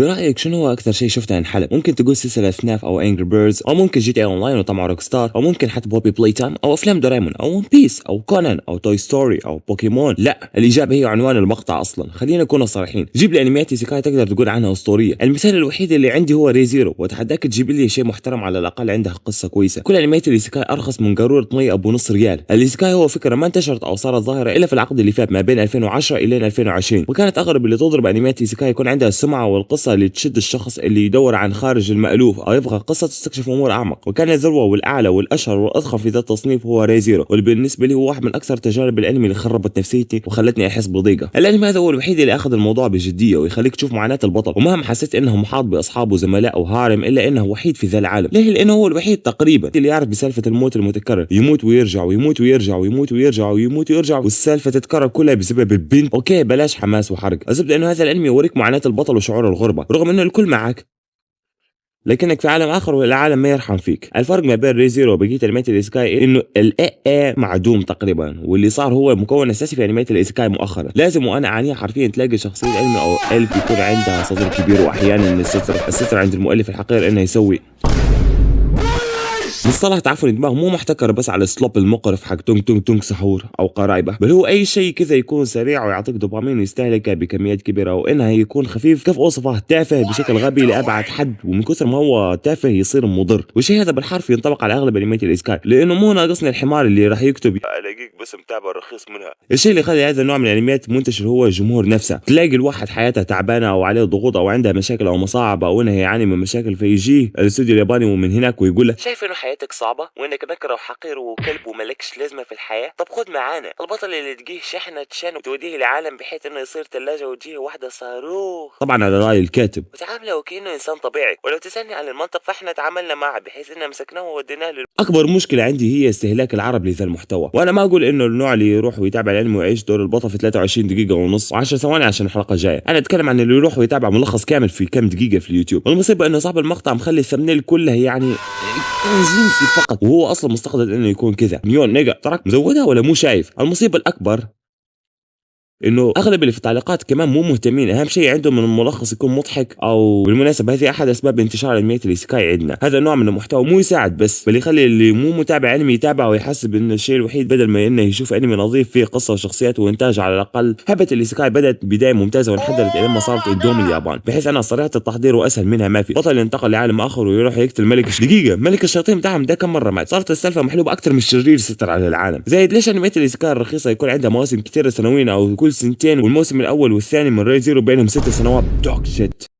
برأيك شنو هو أكثر شيء شفته ينحلب؟ ممكن تقول سلسلة سناف أو أنجر بيردز، أو ممكن جي تي اي أونلاين وطمع روك ستار، أو ممكن حتى بوبي بلاي تايم، أو أفلام دورايمون، أو ون بيس، أو كونان، أو توي ستوري، أو بوكيمون. لا، الإجابة هي عنوان المقطع أصلا. خلينا نكون صريحين، جيب لي أنميات إيسيكاي تقدر تقول عنها أسطورية. المثال الوحيد اللي عندي هو ريزيرو، وأتحداك تجيب لي شيء محترم على الأقل عندها قصة كويسة. كل أنميات الإيسيكاي أرخص من قارورة مي أبو نص ريال. الإيسيكاي هو فكرة ما انتشرت أو صارت ظاهرة إلا في العقد اللي فات ما بين 2010 إلى 2020، وكانت أغلب اللي تضرب أنميات إيسيكاي يكون عندها السمعة والقصة اللي تشد الشخص اللي يدور عن خارج المألوف او يبغى قصة تستكشف امور اعمق. وكان الذروة والاعلى والاشهر والاضخم في ذا التصنيف هو ريزيرو، واللي بالنسبة لي هو واحد من اكثر تجارب الانمي اللي خربت نفسيتي وخلتني احس بضيقة. الانمي هذا هو الوحيد اللي اخذ الموضوع بجدية ويخليك تشوف معاناة البطل، ومهما حسيت انه محاط باصحاب وزملاء وهارم الا انه وحيد في ذا العالم. ليه؟ لانه هو الوحيد تقريبا اللي يعرف بسالفة الموت المتكرر، يموت ويرجع ويموت ويرجع ويموت ويرجع ويموت ويرجع، والسالفة تتكرر كلها بسبب البنت. اوكي بلاش حماس وحرق، الزبدة انه هذا الانمي يوريك معاناة البطل وشعور الغربة رغم انه الكل معك، لكنك في عالم اخر والعالم ما يرحم فيك. الفرق ما بين ريزيرو وبقيه انميات الايسكاي انه الاي معدوم تقريبا، واللي صار هو مكون اساسي في انميات الايسكاي مؤخرا. لازم وانا اعنيها حرفيا تلاقي شخصيه انمي او الف يكون عندها صدر كبير، واحيانا الستر عند المؤلف الحقير انه يسوي مصطلح تعفن الدماغ مو محتكر بس على السلوب المقرف حق تونج تونج تونج سحور او قرايبه، بل هو اي شيء كذا يكون سريع ويعطيك دوبامين ويستهلكه بكميات كبيره، وانها يكون خفيف. كيف اوصفه؟ تافه بشكل غبي لابعد حد، ومن كثر ما هو تافه يصير مضر. والشيء هذا بالحرف ينطبق على اغلب انميات الايسكاي، لانه مو ناقصني الحمار اللي راح يكتب الاقيك بس متابع رخيص منها. الشيء اللي خلى هذا النوع من الانميات منتشر هو الجمهور نفسه. تلاقي الواحد حياته تعبانه او عليه ضغوط او عندها مشاكل او مصاعب او انه يعاني من مشاكل، فيجيه الاستوديو الياباني ومن هناك ويقول له شايف انه حياتك صعبه وانك نكره وحقير وكلب وملكش لازمه في الحياه؟ طب خد معانا البطل اللي تجيه شحنه تشان وتوديه لعالم بحيث انه يصير ثلاجه وتجيه واحده صاروخ، طبعا على راي الكاتب، وتعامله وكانه انسان طبيعي. ولو تسالني عن المنطق فاحنا تعاملنا معه بحيث اننا مسكناه ووديناه اكبر مشكله عندي هي استهلاك العرب لذا المحتوى. وانا ما اقول انه النوع اللي يروح ويتابع الانمي ويعيش دور البطل في 23 دقيقه ونص و10 ثواني عشان الحلقه الجايه. انا اتكلم عن اللي يروح ويتابع ملخص كامل في كم دقيقه في اليوتيوب. والمصيبه انه صاحب المقطع مخلي الثمنيل كله يعني جنسي فقط، وهو اصلا مستقبل انه يكون كذا. نيون نيجا تراك مزودها ولا مو شايف؟ المصيبه الاكبر انه اغلب اللي في التعليقات كمان مو مهتمين. اهم شيء عندهم من الملخص يكون مضحك، او بالمناسبه هذه احد اسباب انتشار انميات الايسكاي عندنا. هذا النوع من المحتوى مو يساعد بس، بل يخلي اللي مو متابع انمي يتابع ويحسب ان الشيء الوحيد بدل ما انه يشوف انمي نظيف فيه قصه وشخصيات وانتاج على الاقل. حبه الايسكاي بدات بدايه ممتازه وانحدرت الى ما صارت قدوم اليابان، بحيث انها صريحه التحضير واسهل منها ما في. بطل ينتقل لعالم اخر ويروح يقتل دقيقه ملك الشياطين بتاعهم ده كم مره مات. صارت السالفه محلوبه اكثر من الشرير ستر على العالم. زايد ليش انميات الايسكاي الرخيصه يكون عندها مواسم كثيره سنويا او كل سنتين، والموسم الاول والثاني من ري زيرو بينهم 6 سنوات؟ دوك شيت.